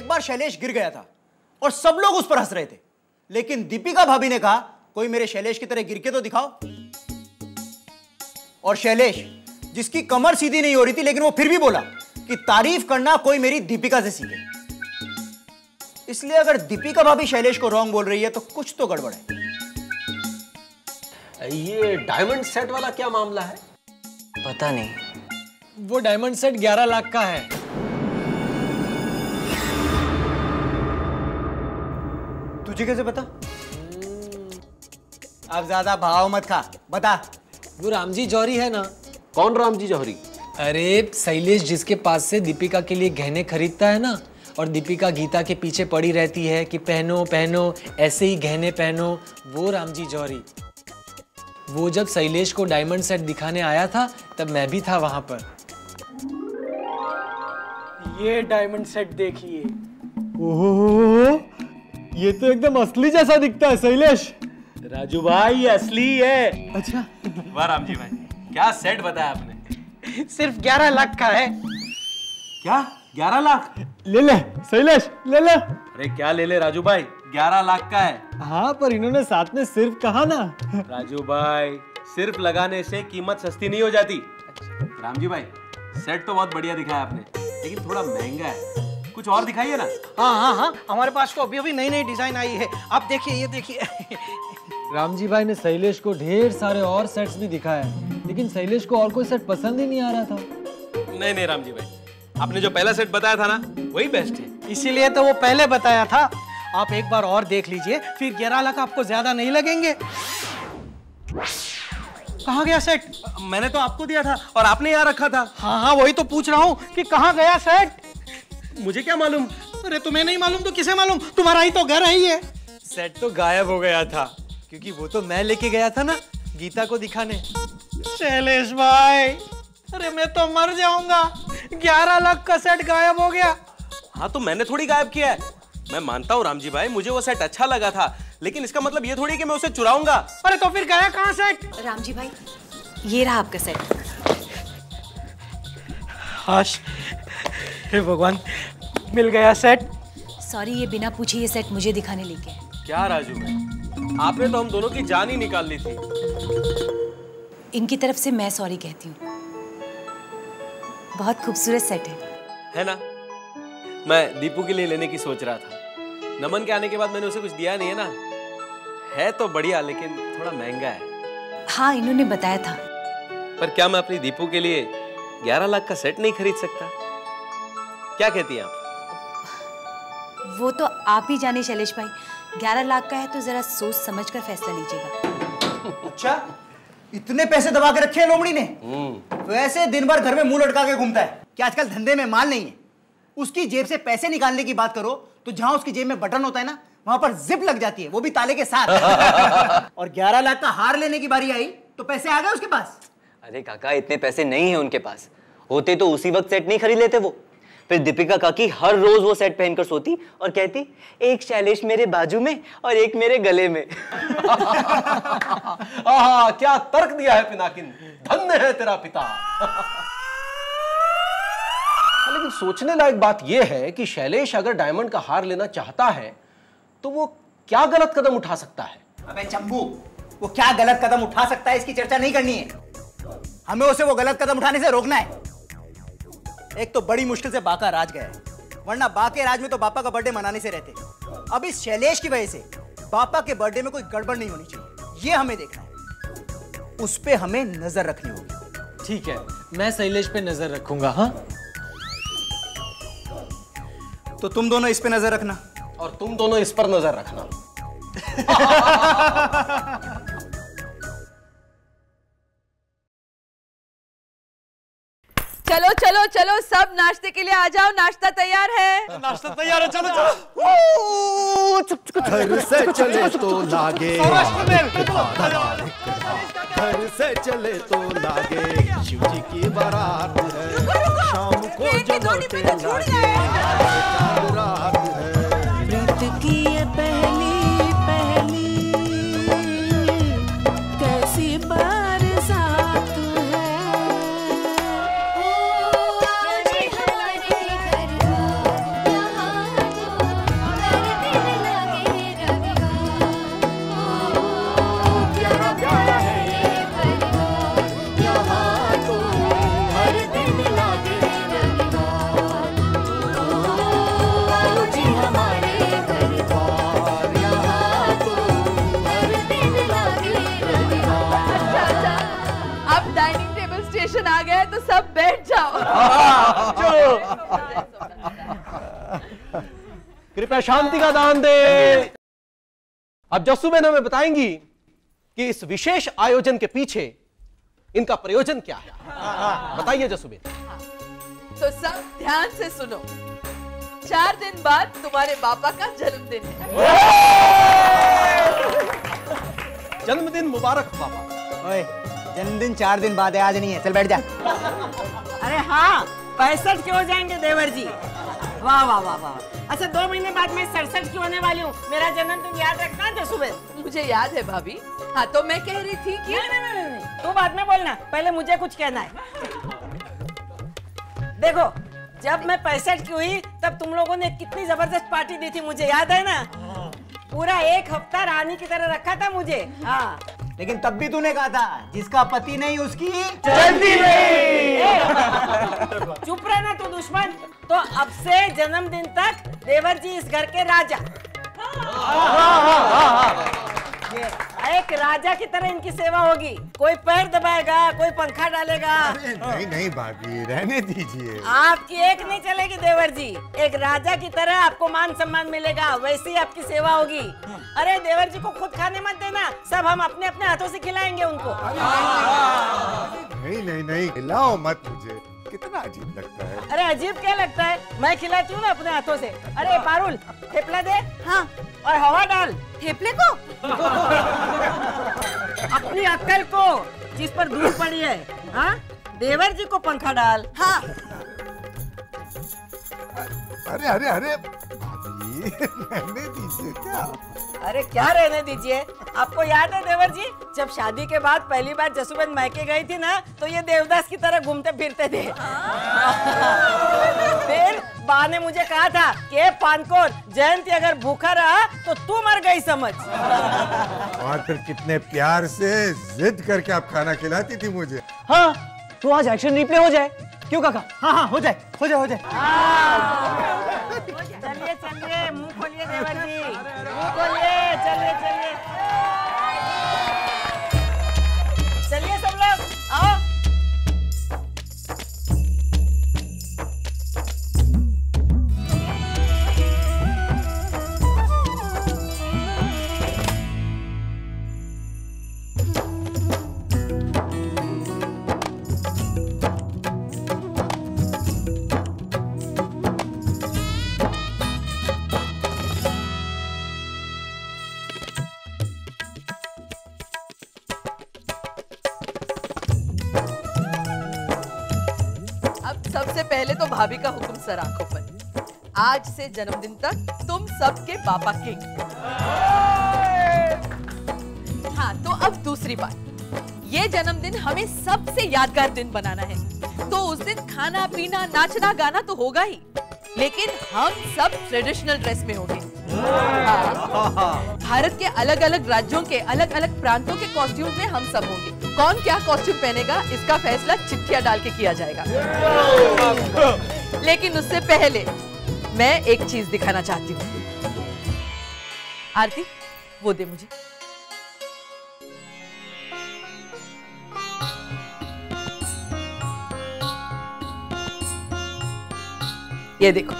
एक बार शैलेश गिर गया था और सब लोग उस पर हंस रहे थे, लेकिन दीपिका भाभी ने कहा कोई मेरे शैलेश की तरह गिर के तो दिखाओ। और शैलेश, जिसकी कमर सीधी नहीं हो रही थी, लेकिन वो फिर भी बोला कि तारीफ करना कोई मेरी दीपिका से सीखे। इसलिए अगर दीपिका भाभी शैलेश को रॉन्ग बोल रही है तो कुछ तो गड़बड़ है। ये डायमंड सेट वाला क्या मामला है? पता नहीं। वो डायमंड सेट 11 लाख का है। तुझे कैसे पता? अब ज्यादा भाव मत खा, बता। वो रामजी जौहरी है ना। कौन रामजी जौहरी? अरे शैलेश जिसके पास से दीपिका के लिए गहने खरीदता है ना, और दीपिका गीता के पीछे पड़ी रहती है कि पहनो पहनो, ऐसे ही गहने पहनो, वो रामजी जौहरी। वो जब शैलेश को डायमंड सेट दिखाने आया था तब मैं भी था वहां पर। ये डायमंड सेट देखिए। ओह, ये तो एकदम असली जैसा दिखता है शैलेश। राजू भाई ये असली है। अच्छा। वाह रामजी भाई, क्या सेट बताया आपने। सिर्फ 11 लाख का है। क्या 11 लाख? ले ले शैलेश, ले ले। अरे क्या ले ले राजू भाई, 11 लाख का है। हाँ, पर इन्होंने साथ में सिर्फ कहा ना। राजू भाई, सिर्फ लगाने से कीमत सस्ती नहीं हो जाती। रामजी भाई, सेट तो बहुत बढ़िया दिखाया आपने, लेकिन थोड़ा महंगा है, कुछ और दिखाइए ना। हाँ, हमारे पास तो अभी नई नई डिजाइन आई है, आप देखिए, ये देखिए। रामजी भाई ने शैलेश को ढेर सारे और सेट्स भी दिखाए, लेकिन शैलेश को और कोई सेट पसंद ही नहीं आ रहा था। नहीं रामजी भाई, आपने जो पहला सेट बताया था ना, वही बेस्ट है। इसीलिए तो वो पहले बताया था। आप एक बार और देख लीजिए, फिर 11 लाख आपको ज्यादा नहीं लगेंगे। कहाँ गया सेट? मैंने तो आपको दिया था और आपने यहाँ रखा था। हाँ, वही तो पूछ रहा हूँ कि कहाँ गया सेट। मुझे क्या मालूम? अरे तुम्हें नहीं मालूम तो किसे मालूम? तुम्हारा ही तो घर है ये। सेट तो गायब हो गया था, क्योंकि वो तो मैं लेके गया था ना गीता को दिखाने। शैलेश भाई, अरे मैं तो मर जाऊंगा। 11 लाख का सेट गायब हो गया। हाँ, तो मैंने थोड़ी गायब किया है। मैं मानता हूँ रामजी भाई, मुझे वो सेट अच्छा लगा था, लेकिन इसका मतलब ये थोड़ी कि मैं उसे चुराऊंगा। अरे तो फिर गया कहाँ सेट? रामजी भाई, ये रहा आपका सेट। हाश, हे भगवान, मिल गया सेट। सॉरी, ये बिना पूछे ये सेट मुझे दिखाने लेके। क्या राजू भाई, आपने तो हम दोनों की जान ही निकाल ली थी। इनकी तरफ से मैं सॉरी कहती हूँ। बहुत खूबसूरत सेट है ना? मैं दीपू के लिए लेने की सोच रहा था। नमन के आने के बाद मैंने उसे कुछ दिया नहीं है ना। है तो बढ़िया, लेकिन थोड़ा महंगा है। हाँ, इन्होंने बताया था। पर क्या मैं अपनी दीपू के लिए 11 लाख का सेट नहीं खरीद सकता? क्या कहती हैं आप? वो तो आप ही जाने शैलेश भाई। 11 लाख का है तो जरा सोच समझ कर फैसला लीजिएगा। अच्छा, इतने पैसे दबा के रखे हैं लोमड़ी ने? वैसे दिन भर घर में मुंह लटका के घूमता है कि आजकल धंधे में माल नहीं है। उसकी जेब से पैसे निकालने की बात करो तो जहां उसकी जेब में बटन होता है ना, वहां पर जिप लग जाती है, वो भी ताले के साथ। और 11 लाख का हार लेने की बारी आई तो पैसे आ गए उसके पास। अरे काका, इतने पैसे नहीं है उनके पास। होते तो उसी वक्त सेट नहीं खरीद लेते वो। फिर दीपिका काकी हर रोज वो सेट पहनकर सोती और कहती, एक शैलेश मेरे बाजू में और एक मेरे गले में। आहा, क्या तर्क दिया है पिनाकिन, धन्य है तेरा पिता। लेकिन सोचने लायक बात यह है कि शैलेश अगर डायमंड का हार लेना चाहता है तो वो क्या गलत कदम उठा सकता है? अबे चंबू, वो क्या गलत कदम उठा सकता है इसकी चर्चा नहीं करनी है। हमें उसे वो गलत कदम उठाने से रोकना है। एक तो बड़ी मुश्किल से बाका राज गया है, वरना बाके राज में तो बापा का बर्थडे मनाने से रहते। अब इस शैलेश की वजह से बापा के बर्थडे में कोई गड़बड़ नहीं होनी चाहिए, ये हमें देखना है। उस पे हमें नजर रखनी होगी। ठीक है, मैं शैलेश पे नजर रखूंगा। हाँ, तो तुम दोनों इस पे नजर रखना और तुम दोनों इस पर नजर रखना। चलो चलो चलो, सब नाश्ते के लिए आ जाओ, नाश्ता तैयार है। नाश्ता तैयार है, चलो चलो। घर से चले तो लागे, घर से चले तो लागे शिव जी की बारात है। शाम को जब लौटे लागे रात है। व्रत की ये पहली पहली कैसी बरसात है। ओ आज हमारे घर यहाँ इनविटेशन आ गया है तो सब बैठ जाओ। कृपया शांति का दान दे। अब जस्सू बहन हमें बताएंगी कि इस विशेष आयोजन के पीछे इनका प्रयोजन क्या है। बताइए जस्सू बहन। तो सब ध्यान से सुनो। 4 दिन बाद तुम्हारे पापा का जन्मदिन है। जन्मदिन मुबारक पापा। ओए, जन्मदिन 4 दिन बाद है, आज नहीं है। चल बैठ जा। अरे हाँ, 65 के हो जाएंगे देवर जी। वाह वाह वाह वाह। अच्छा 2 महीने बाद मैं 67 की होने वाली हूँ। मेरा जन्मदिन याद रखना जस्सू बहन। मुझे याद है भाभी। हाँ तो मैं कह रही थी कि नहीं, तू बाद में बोलना, पहले मुझे कुछ कहना है। देखो, जब मैं 65 की हुई तब तुम लोगों ने कितनी जबरदस्त पार्टी दी थी, मुझे याद है ना। पूरा 1 हफ्ता रानी की तरह रखा था मुझे। हाँ, लेकिन तब भी तूने कहा था जिसका पति नहीं उसकी चलती नहीं। चुप रहना तू दुश्मन। तो अब से जन्मदिन तक देवर जी इस घर के राजा। एक राजा की तरह इनकी सेवा होगी। कोई पैर दबाएगा, कोई पंखा डालेगा। नहीं नहीं भाभी, रहने दीजिए। आपकी एक नहीं चलेगी देवर जी। एक राजा की तरह आपको मान सम्मान मिलेगा, वैसी आपकी सेवा होगी। अरे देवर जी को खुद खाने मत देना, सब हम अपने अपने हाथों से खिलाएंगे उनको। नहीं नहीं नहीं, खिलाओ मत मुझे, कितना अजीब लगता है। अरे अजीब क्या लगता है, मैं खिलाती हूँ ना अपने हाथों से। अरे पारुल, थेपला दे। हाँ, और हवा डाल। थेपले को? अपनी अक्ल को, जिस पर धूल पड़ी है। हाँ, देवर जी को पंखा डाल। हाँ। अरे अरे अरे भाभी, रहने दीजिए। क्या? अरे क्या रहने दीजिए। आपको याद है देवर जी, जब शादी के बाद पहली बार जसूबेन मायके गई थी ना, तो ये देवदास की तरह घूमते फिरते थे। फिर बा ने मुझे कहा था कि पानकोर, जयंती अगर भूखा रहा तो तू मर गई समझ। और फिर कितने प्यार से जिद करके आप खाना खिलाती थी मुझे। हाँ, तो आज एक्शन रिप्ले हो जाए, क्यों काका? हाँ हाँ, हो जाए हो जाए हो जाए। चलिए चलिए, मुंह खोलिए देवर जी, मुंह खोलिए। चलिए चलिए चलिए सब लोग आओ। सबसे पहले तो भाभी का हुक्म सर आंखों पर। आज से जन्मदिन तक तुम सबके पापा किंग। हाँ तो अब दूसरी बात, ये जन्मदिन हमें सबसे यादगार दिन बनाना है। तो उस दिन खाना पीना नाचना गाना तो होगा ही, लेकिन हम सब ट्रेडिशनल ड्रेस में होंगे। भारत के अलग अलग राज्यों के अलग अलग प्रांतों के कॉस्ट्यूम में हम सब होंगे। कौन क्या कॉस्ट्यूम पहनेगा इसका फैसला चिट्ठियां डाल के किया जाएगा। लेकिन उससे पहले मैं एक चीज दिखाना चाहती हूँ। आरती, वो दे मुझे। ये देखो।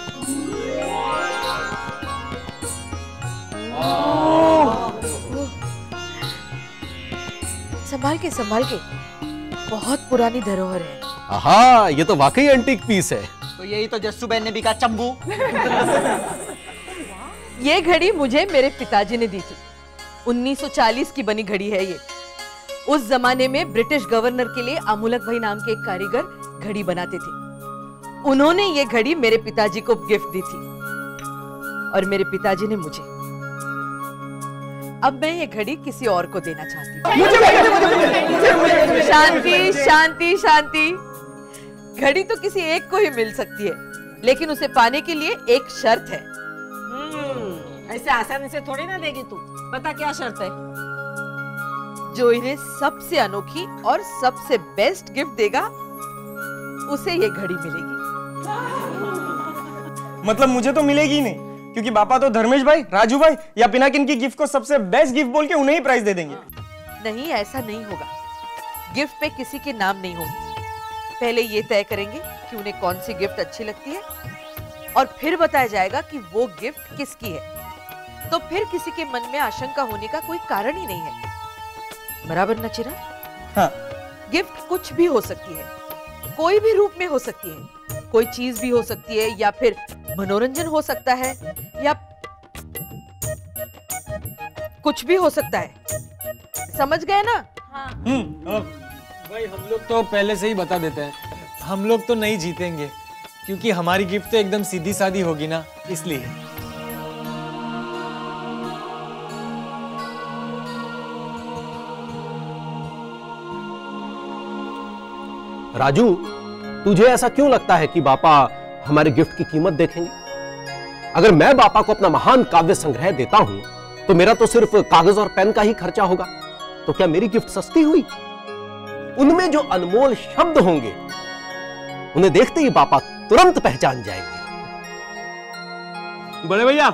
संभाल के, बहुत पुरानी धरोहर है। आहा, ये तो वाकई एंटीक पीस है। तो यही तो जस्सू बहन ने भी कहा, चंबू। ये घड़ी मुझे मेरे पिताजी ने दी थी। 1940 की बनी घड़ी है ये। उस जमाने में ब्रिटिश गवर्नर के लिए अमूलक भाई नाम के एक कारीगर घड़ी बनाते थे। उन्होंने ये घड़ी मेरे पिताजी को गिफ्ट दी थी और मेरे पिताजी ने मुझे। अब मैं ये घड़ी किसी और को देना चाहती हूँ। शांति शांति शांति। घड़ी तो किसी एक को ही मिल सकती है, लेकिन उसे पाने के लिए एक शर्त है। ऐसे आसानी से थोड़ी ना देगी तू। बता क्या शर्त है? जो इन्हें सबसे अनोखी और सबसे बेस्ट गिफ्ट देगा उसे ये घड़ी मिलेगी। मतलब मुझे तो मिलेगी ही नहीं, क्योंकि पापा तो धर्मेश भाई, राजू भाई या पिनाकिन की गिफ्ट को सबसे बेस्ट गिफ्ट बोल के उन्हें ही प्राइज दे देंगे। नहीं, ऐसा नहीं होगा। गिफ्ट पे किसी के नाम नहीं होंगे, पहले ये तय करेंगे कि उन्हें कौन सी गिफ्ट अच्छी लगती है और फिर बताया जाएगा कि वो गिफ्ट किसकी है। तो फिर किसी के मन में आशंका होने का कोई कारण ही नहीं है। बराबर ना चिरा? हाँ। गिफ्ट कुछ भी हो सकती है, कोई भी रूप में हो सकती है, कोई चीज भी हो सकती है, या फिर मनोरंजन हो सकता है, या कुछ भी हो सकता है। समझ गए ना? हाँ। भाई हम लोग तो पहले से ही बता देते हैं, हम लोग तो नहीं जीतेंगे क्योंकि हमारी गिफ्ट तो एकदम सीधी सादी होगी ना, इसलिए। राजू, तुझे ऐसा क्यों लगता है कि बापा हमारे गिफ्ट की कीमत देखेंगे? अगर मैं बापा को अपना महान काव्य संग्रह देता हूं तो मेरा तो सिर्फ कागज और पेन का ही खर्चा होगा। तो क्या मेरी गिफ्ट सस्ती हुई? उनमें जो अनमोल शब्द होंगे उन्हें देखते ही बापा तुरंत पहचान जाएंगे। बड़े भैया,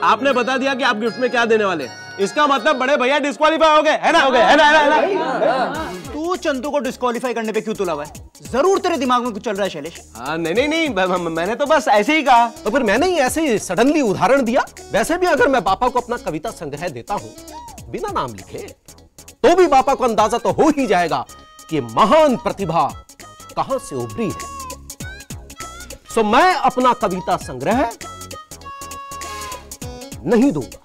आपने बता दिया कि आप गिफ्ट में क्या देने वाले, इसका मतलब बड़े भैया डिस्क्वालीफाई हो गए, है ना? हो गए, है ना? तू चंदू को डिस्क्वालीफाई करने पे क्यों तुला हुआ है? जरूर तेरे दिमाग में कुछ चल रहा है शैलेश। नहीं, मैंने तो बस ऐसे ही कहा। तो फिर मैंने ही ऐसे सडनली उदाहरण दिया। वैसे भी अगर मैं बापा को अपना कविता संग्रह देता हूं बिना नाम लिखे, तो भी बापा को अंदाजा तो हो ही जाएगा कि महान प्रतिभा कहां से उभरी है। सो मैं अपना कविता संग्रह नहीं दूंगा।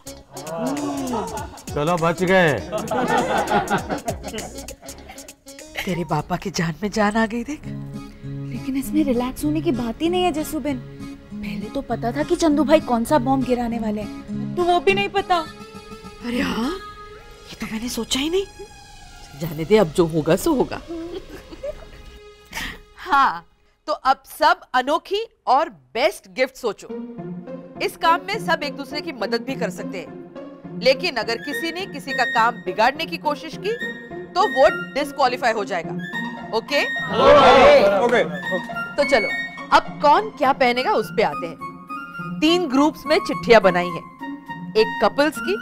चलो बच गए। तेरे पापा की जान में जान आ गई देख। लेकिन इसमें रिलैक्स होने की बात ही नहीं है जसूबेन। पहले तो पता था कि चंदू भाई कौन सा बॉम्ब गिराने वाले हैं, तो वो भी नहीं पता। अरे हाँ, ये तो मैंने सोचा ही नहीं। जाने दे, अब जो होगा सो होगा। हाँ, तो अब सब अनोखी और बेस्ट गिफ्ट सोचो। इस काम में सब एक दूसरे की मदद भी कर सकते हैं, लेकिन अगर किसी ने किसी का काम बिगाड़ने की कोशिश की तो वो डिस्क्वालीफाई हो जाएगा। ओके? ओके। तो चलो, अब कौन क्या पहनेगा उस पे आते हैं। 3 ग्रुप्स में चिट्ठियां बनाई हैं, एक कपल्स की,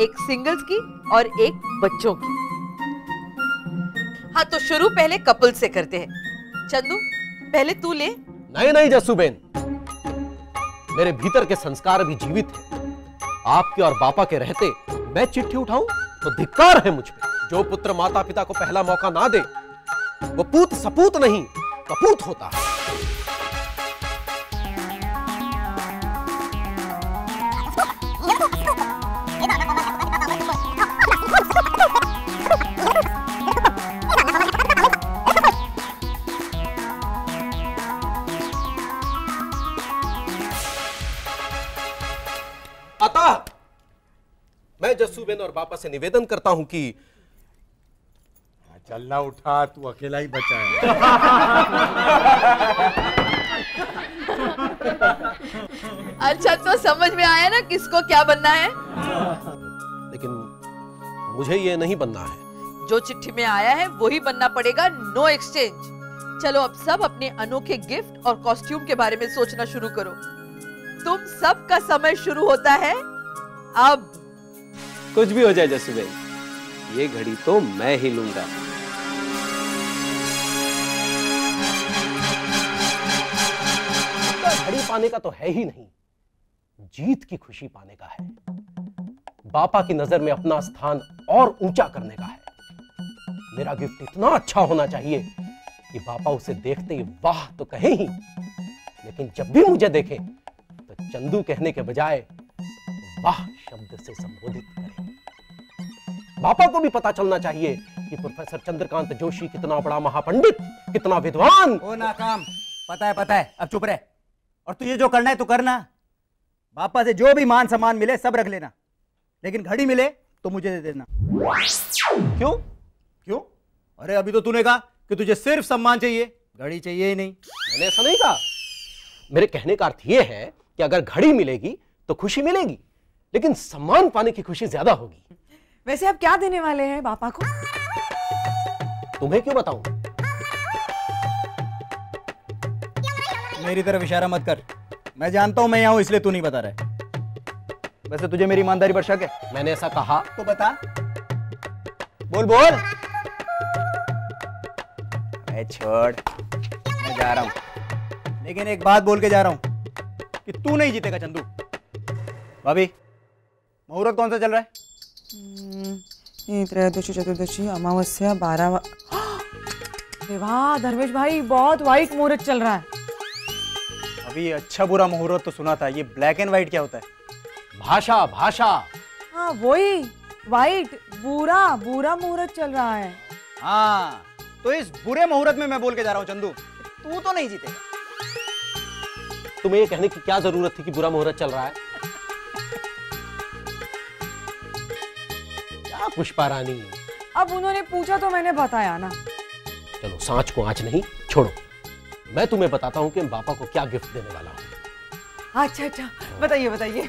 एक सिंगल्स की और एक बच्चों की। हाँ, तो शुरू पहले कपल्स से करते हैं। चंदू, पहले तू ले। नहीं जस्सूबेन, मेरे भीतर के संस्कार अभी जीवित हैं। आपके और बापा के रहते मैं चिट्ठी उठाऊं तो धिक्कार है मुझ पे। जो पुत्र माता पिता को पहला मौका ना दे वो पूत सपूत नहीं कपूत होता है। अतः मैं जस्सूबेन और बापा से निवेदन करता हूं कि चलना उठा, तू अकेला ही बचा है। अच्छा, तो समझ में आया ना किसको क्या बनना है? लेकिन मुझे ये नहीं बनना है। जो चिट्ठी में आया है वही बनना पड़ेगा, नो एक्सचेंज। चलो, अब सब अपने अनोखे गिफ्ट और कॉस्ट्यूम के बारे में सोचना शुरू करो। तुम सब का समय शुरू होता है अब। कुछ भी हो जाए जसूबेन, ये घड़ी तो मैं ही लूंगा। घड़ी पाने का तो है ही नहीं, जीत की खुशी पाने का है। बापा की नजर में अपना स्थान और ऊंचा करने का है। मेरा गिफ्ट इतना अच्छा होना चाहिए कि बापा उसे देखते ही वाह तो कहे ही, लेकिन जब भी मुझे देखे तो चंदू कहने के बजाय वाह शब्द से संबोधित करें। बापा को भी पता चलना चाहिए कि प्रोफेसर चंद्रकांत जोशी कितना बड़ा महापंडित, कितना विद्वान। ओ नाकाम, पता है, अब चुप रहे। और तुझे जो करना है तो करना। बापा से जो भी मान सम्मान मिले सब रख लेना, लेकिन घड़ी मिले तो मुझे दे देना। क्यों? अरे अभी तो तूने कहा कि तुझे सिर्फ सम्मान चाहिए, घड़ी चाहिए ही नहीं। मैंने ऐसा नहीं कहा। मेरे कहने का अर्थ यह है कि अगर घड़ी मिलेगी तो खुशी मिलेगी, लेकिन सम्मान पाने की खुशी ज्यादा होगी। वैसे आप क्या देने वाले हैं पापा को? तुम्हें क्यों बताऊं? मेरी तरफ इशारा मत कर, मैं जानता हूं मैं यहां हूं इसलिए तू नहीं बता रहा है। वैसे तुझे मेरी ईमानदारी पर शक है? मैंने ऐसा कहा तो बता, बोल। छोड़। मैं जा रहा हूँ, लेकिन एक बात बोल के जा रहा हूँ कि तू नहीं जीतेगा चंदू। भाभी, मुहूर्त कौन सा चल रहा है? त्रयोदशी, चतुर्दशी, अमावस्या, 12। वाह धर्मेश भाई, बहुत वाइट मुहूर्त चल रहा है। अभी अच्छा बुरा मुहूर्त तो सुना था, ये ब्लैक एंड व्हाइट क्या होता है? भाषा भाषा। हाँ वही, वाइट बुरा मुहूर्त चल रहा है। हाँ, तो इस बुरे मुहूर्त में मैं बोल के जा रहा हूँ चंदू, तू तो नहीं जीतेगा। तुम्हें ये कहने की क्या जरूरत थी कि बुरा मुहूर्त चल रहा है? क्या पुष्पा रानी, अब उन्होंने पूछा तो मैंने बताया ना। चलो सांच को आंच नहीं, छोड़ो, मैं तुम्हें बताता हूं कि पापा को क्या गिफ्ट देने वाला हूं। अच्छा, बताइए बताइए।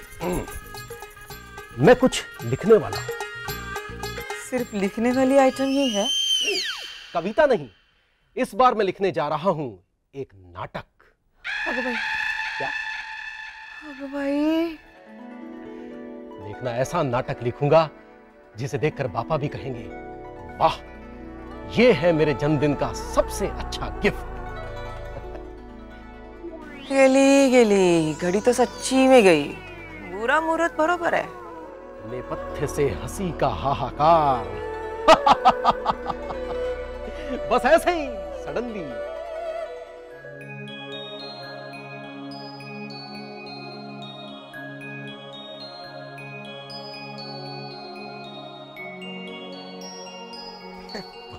मैं कुछ लिखने वाला हूं। सिर्फ लिखने वाली आइटम ही है? कविता नहीं, इस बार मैं लिखने जा रहा हूं एक नाटक। अगो भाई, क्या? अगो भाई, देखना, ऐसा नाटक लिखूंगा जिसे देखकर पापा भी कहेंगे, वाह, ये है मेरे जन्मदिन का सबसे अच्छा गिफ्ट। गेली घड़ी तो सच्ची में गई, बुरा मुहूर्त बरोबर है। नेपथ्य से हंसी का हाहाकार। बस ऐसे ही सडनली।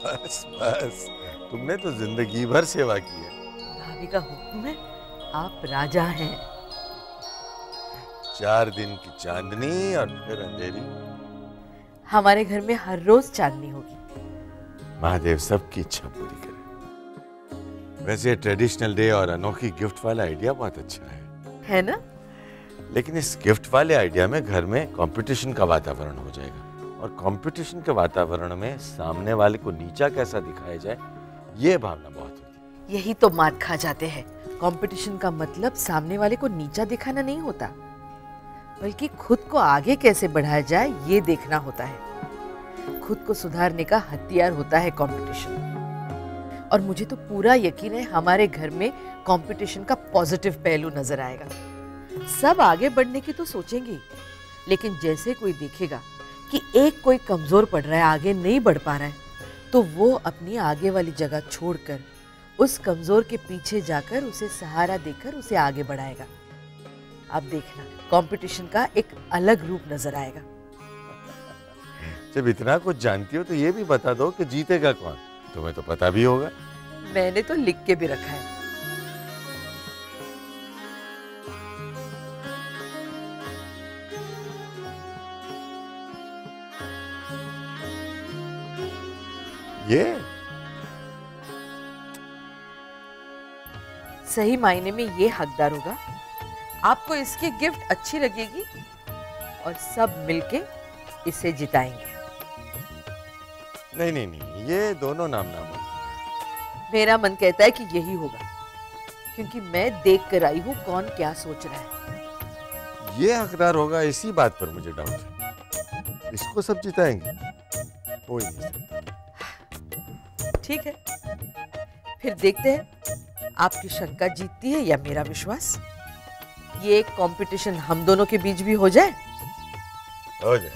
बस तुमने तो जिंदगी भर सेवा की है। भाभी का हुक्म है, आप राजा हैं। 4 दिन की चांदनी और फिर अंधेरी। हमारे घर में हर रोज चांदनी होगी। महादेव सबकी इच्छा पूरी करे। वैसे ट्रेडिशनल डे और अनोखी गिफ्ट वाला आइडिया बहुत अच्छा है ना? लेकिन इस गिफ्ट वाले आइडिया में घर में कंपटीशन का वातावरण हो जाएगा, और कंपटीशन के वातावरण में सामने वाले को नीचा कैसा दिखाया जाए, ये भावना बहुत होती है। यही तो मात खा जाते हैं। कंपटीशन का मतलब सामने वाले को नीचा दिखाना नहीं होता, बल्कि खुद को आगे कैसे बढ़ाया जाए ये देखना होता है। खुद को सुधारने का हथियार होता है कंपटीशन। और मुझे तो पूरा यकीन है हमारे घर में कंपटीशन का पॉजिटिव पहलू नजर आएगा। सब आगे बढ़ने की तो सोचेंगे, लेकिन जैसे कोई देखेगा कि एक कोई कमजोर पड़ रहा है, आगे नहीं बढ़ पा रहा है, तो वो अपनी आगे वाली जगह छोड़कर उस कमजोर के पीछे जाकर उसे सहारा देकर उसे आगे बढ़ाएगा। अब देखना, कंपटीशन का एक अलग रूप नजर आएगा। जब इतना कुछ जानती हो तो ये भी बता दो कि जीतेगा कौन। तुम्हें तो पता भी होगा। मैंने तो लिख के भी रखा है। ये सही मायने में ये हकदार होगा। आपको इसकी गिफ्ट अच्छी लगेगी और सब मिलके इसे जिताएंगे। नहीं, ये दोनों नाम मेरा मन कहता है कि यही होगा, क्योंकि मैं देख कर आई हूं कौन क्या सोच रहा है। ये हकदार होगा, इसी बात पर मुझे डाउट है। इसको सब जिताएंगे, हो ही नहीं सकता। ठीक है, फिर देखते हैं आपकी शंका जीतती है या मेरा विश्वास। ये एक कंपटीशन हम दोनों के बीच भी हो जाए। हो जाए।